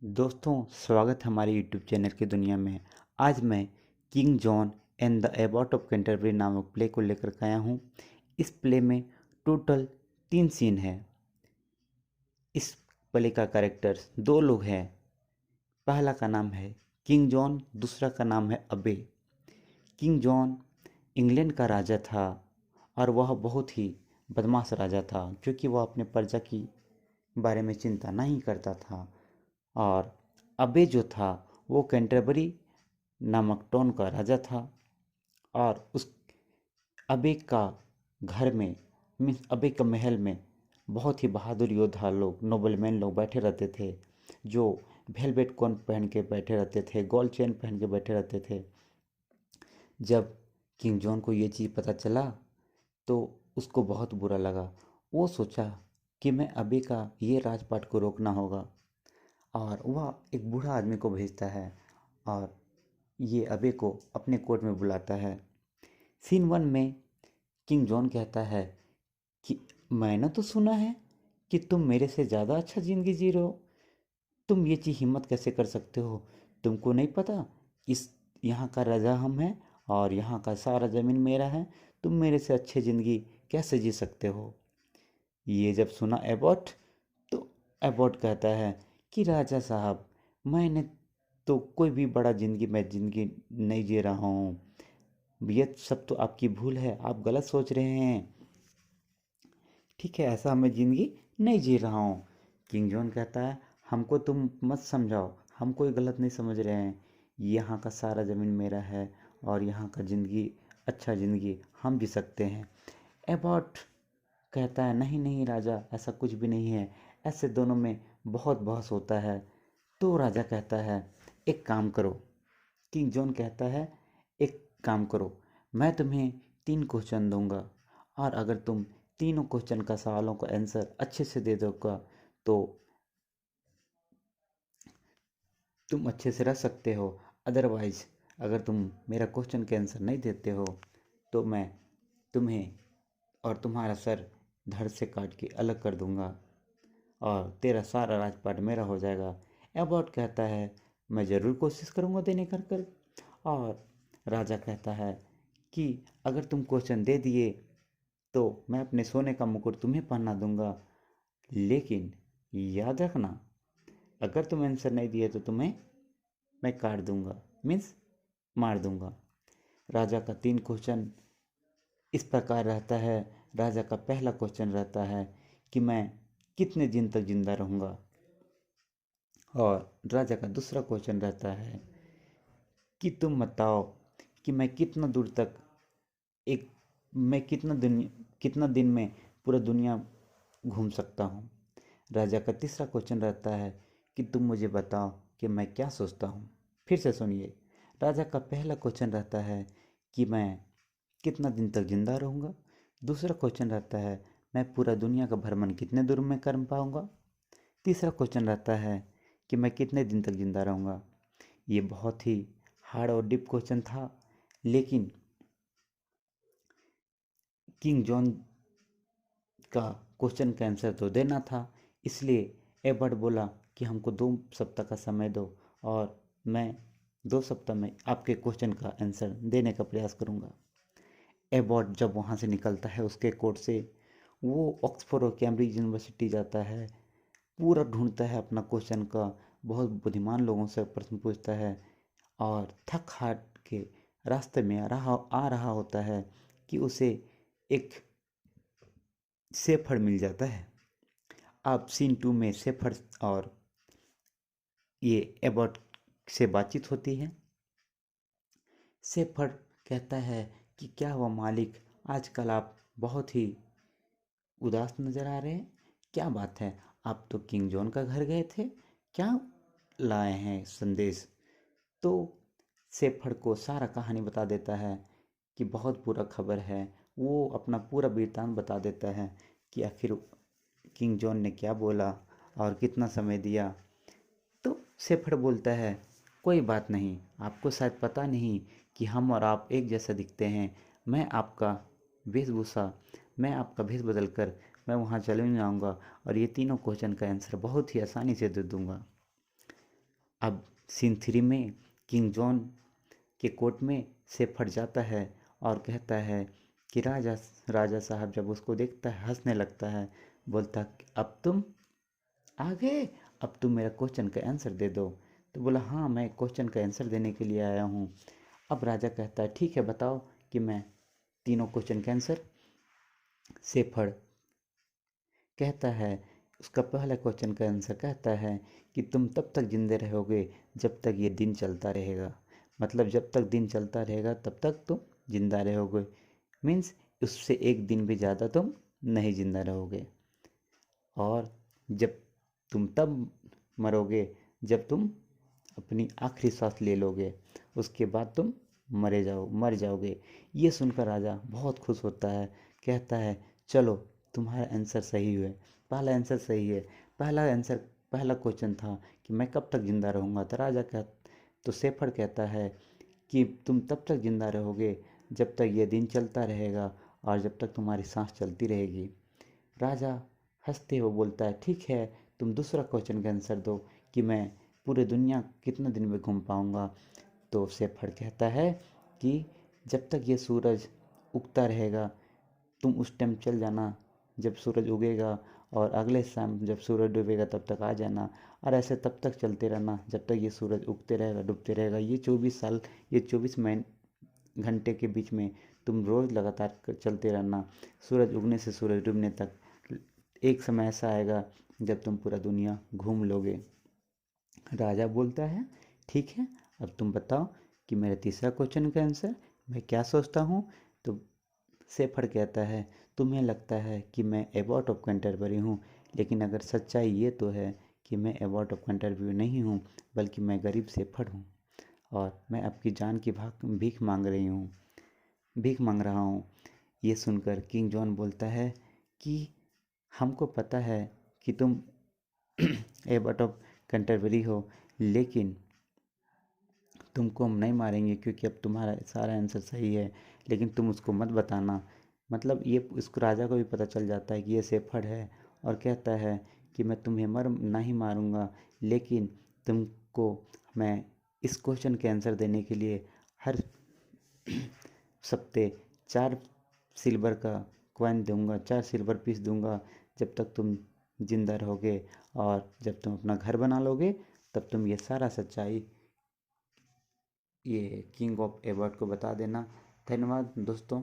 दोस्तों, स्वागत है हमारे यूट्यूब चैनल की दुनिया में। आज मैं king John and the Abbott of Canterbury नामक प्ले को लेकर के आया हूँ। इस प्ले में टोटल 3 सीन है। इस प्ले का कैरेक्टर्स 2 लोग हैं। पहला का नाम है किंग जॉन, दूसरा का नाम है अबे। किंग जॉन इंग्लैंड का राजा था और वह बहुत ही बदमाश राजा था, क्योंकि वह अपने प्रजा की बारे में चिंता नहीं करता था। और अबे जो था वो कैंटरबरी नामक टाउन का राजा था। और उस अबे का घर में, मीन्स अबे के महल में बहुत ही बहादुर योद्धा लोग, नोबलमैन लोग बैठे रहते थे, जो वेलवेट कोट पहन के बैठे रहते थे, गोल्ड चेन पहन के बैठे रहते थे। जब किंग जॉन को ये चीज़ पता चला तो उसको बहुत बुरा लगा। वो सोचा कि मैं अबे का ये राजपाट को रोकना होगा, और वह एक बूढ़ा आदमी को भेजता है और ये अबे को अपने कोर्ट में बुलाता है। सीन 1 में किंग जॉन कहता है कि मैंने तो सुना है कि तुम मेरे से ज़्यादा अच्छा ज़िंदगी जी रहे हो। तुम ये चीज़ हिम्मत कैसे कर सकते हो? तुमको नहीं पता इस यहाँ का राजा हम हैं और यहाँ का सारा ज़मीन मेरा है। तुम मेरे से अच्छी ज़िंदगी कैसे जी सकते हो? ये जब सुना एबॉट, तो एबॉट कहता है कि राजा साहब, मैंने तो कोई भी बड़ा ज़िंदगी नहीं जी रहा हूँ। ये सब तो आपकी भूल है, आप गलत सोच रहे हैं। ठीक है, ऐसा मैं ज़िंदगी नहीं जी रहा हूँ। किंग जॉन कहता है हमको तुम मत समझाओ, हम कोई गलत नहीं समझ रहे हैं। यहाँ का सारा ज़मीन मेरा है और यहाँ का ज़िंदगी, अच्छा ज़िंदगी हम जी सकते हैं। एबॉट कहता है नहीं नहीं राजा, ऐसा कुछ भी नहीं है। ऐसे दोनों में बहुत बहस होता है। तो राजा कहता है एक काम करो। किंग जॉन कहता है एक काम करो, मैं तुम्हें 3 क्वेश्चन दूंगा, और अगर तुम तीनों क्वेश्चन का सवालों का आंसर अच्छे से दे दोगा तो तुम अच्छे से रह सकते हो। अदरवाइज अगर तुम मेरा क्वेश्चन के आंसर नहीं देते हो तो मैं तुम्हें और तुम्हारा सर धड़ से काट के अलग कर दूंगा और तेरा सारा राजपाट मेरा हो जाएगा। एबॉट कहता है मैं ज़रूर कोशिश करूँगा देने कर। और राजा कहता है कि अगर तुम क्वेश्चन दे दिए तो मैं अपने सोने का मुकुट तुम्हें पहना दूंगा, लेकिन याद रखना, अगर तुम आंसर नहीं दिए तो तुम्हें मैं काट दूंगा, मीन्स मार दूंगा। राजा का 3 क्वेश्चन इस प्रकार रहता है। राजा का पहला क्वेश्चन रहता है कि मैं कितने दिन तक जिंदा रहूँगा, और राजा का दूसरा क्वेश्चन रहता है कि तुम बताओ कि मैं कितना दूर तक एक मैं कितना दिन में पूरा दुनिया घूम सकता हूँ। राजा का तीसरा क्वेश्चन रहता है कि तुम मुझे बताओ कि मैं क्या सोचता हूँ। फिर से सुनिए। राजा का पहला क्वेश्चन रहता है कि मैं कितना दिन तक जिंदा रहूँगा। दूसरा क्वेश्चन रहता है मैं पूरा दुनिया का भ्रमण कितने दूर में कर पाऊँगा। तीसरा क्वेश्चन रहता है कि मैं कितने दिन तक जिंदा रहूँगा। ये बहुत ही हार्ड और डीप क्वेश्चन था, लेकिन किंग जॉन का क्वेश्चन का आंसर तो देना था। इसलिए एबर्ट बोला कि हमको 2 सप्ताह का समय दो, और मैं 2 सप्ताह में आपके क्वेश्चन का आंसर देने का प्रयास करूँगा। एबॉट जब वहाँ से निकलता है उसके कोर्ट से, वो ऑक्सफोर्ड और कैम्ब्रिज यूनिवर्सिटी जाता है, पूरा ढूंढता है अपना क्वेश्चन का, बहुत बुद्धिमान लोगों से प्रश्न पूछता है, और थक हार के रास्ते में आ रहा होता है कि उसे एक शेफर्ड मिल जाता है। अब सीन 2 में शेफर्ड और ये एबॉट से बातचीत होती है। शेफर्ड कहता है कि क्या हुआ मालिक, आजकल आप बहुत ही उदास नजर आ रहे हैं। क्या बात है, आप तो किंग जॉन का घर गए थे, क्या लाए हैं संदेश? तो शेफर्ड को सारा कहानी बता देता है कि बहुत बुरा खबर है। वो अपना पूरा वृत्तांत बता देता है कि आखिर किंग जॉन ने क्या बोला और कितना समय दिया। तो शेफर्ड बोलता है कोई बात नहीं, आपको शायद पता नहीं कि हम और आप एक जैसा दिखते हैं। मैं आपका वेशभूषा मैं आपका भेष बदल कर मैं वहाँ चले जाऊँगा और ये तीनों क्वेश्चन का आंसर बहुत ही आसानी से दे दूँगा। सीन 3 में किंग जॉन के कोर्ट में शेफर्ड जाता है और कहता है कि राजा साहब जब उसको देखता है हंसने लगता है, बोलता है, अब तुम आ गए, अब तुम मेरा क्वेश्चन का आंसर दे दो। तो बोला, हाँ मैं क्वेश्चन का आंसर देने के लिए आया हूँ। अब राजा कहता है, ठीक है बताओ कि मैं तीनों क्वेश्चन का आंसर। शेफर्ड कहता है, उसका पहला क्वेश्चन का आंसर कहता है कि तुम तब तक जिंदे रहोगे जब तक ये दिन चलता रहेगा। मतलब जब तक दिन चलता रहेगा तब तक तुम जिंदा रहोगे, मीन्स उससे एक दिन भी ज़्यादा तुम नहीं जिंदा रहोगे। और जब तुम तब मरोगे जब तुम अपनी आखिरी सांस ले लोगे, उसके बाद तुम मर जाओगे। ये सुनकर राजा बहुत खुश होता है, कहता है चलो तुम्हारा आंसर सही है, पहला आंसर सही है। पहला क्वेश्चन था कि मैं कब तक जिंदा रहूँगा, तो शेफर्ड कहता है कि तुम तब तक जिंदा रहोगे जब तक ये दिन चलता रहेगा और जब तक तुम्हारी सांस चलती रहेगी। राजा हंसते हुए बोलता है, ठीक है तुम दूसरा क्वेश्चन का आंसर दो कि मैं पूरे दुनिया कितने दिन में घूम पाऊँगा। तो शेफर्ड कहता है कि जब तक ये सूरज उगता रहेगा तुम उस टाइम चल जाना जब सूरज उगेगा, और अगले शाम जब सूरज डूबेगा तब तक आ जाना, और ऐसे तब तक चलते रहना जब तक ये सूरज उगते रहेगा डूबते रहेगा। ये 24 साल, ये 24 घंटे के बीच में तुम रोज़ लगातार चलते रहना, सूरज उगने से सूरज डूबने तक। एक समय ऐसा आएगा जब तुम पूरा दुनिया घूम लोगे। राजा बोलता है, ठीक है अब तुम बताओ कि मेरे तीसरा क्वेश्चन का आंसर मैं क्या सोचता हूँ। तो शेफर्ड कहता है, तुम्हें लगता है कि मैं एबॉट ऑफ कैंटरबरी हूँ, लेकिन अगर सच्चाई ये तो है कि मैं एबॉट ऑफ कैंटरबरी नहीं हूँ, बल्कि मैं गरीब शेफर्ड हूँ और मैं आपकी जान की भीख मांग रहा हूँ। ये सुनकर किंग जॉन बोलता है कि हमको पता है कि तुम एबॉट ऑफ कैंटरबरी हो, लेकिन तुमको हम नहीं मारेंगे क्योंकि अब तुम्हारा सारा आंसर सही है, लेकिन तुम उसको मत बताना। मतलब ये उसको राजा को भी पता चल जाता है कि ये शेफर्ड है, और कहता है कि मैं तुम्हें नहीं मारूंगा, लेकिन तुमको मैं इस क्वेश्चन के आंसर देने के लिए हर सप्ते 4 सिल्वर पीस दूंगा जब तक तुम जिंदा रहोगे, और जब तुम अपना घर बना लोगे तब तुम ये सारा सच्चाई ये किंग ऑफ एबर्ट को बता देना। धन्यवाद दोस्तों।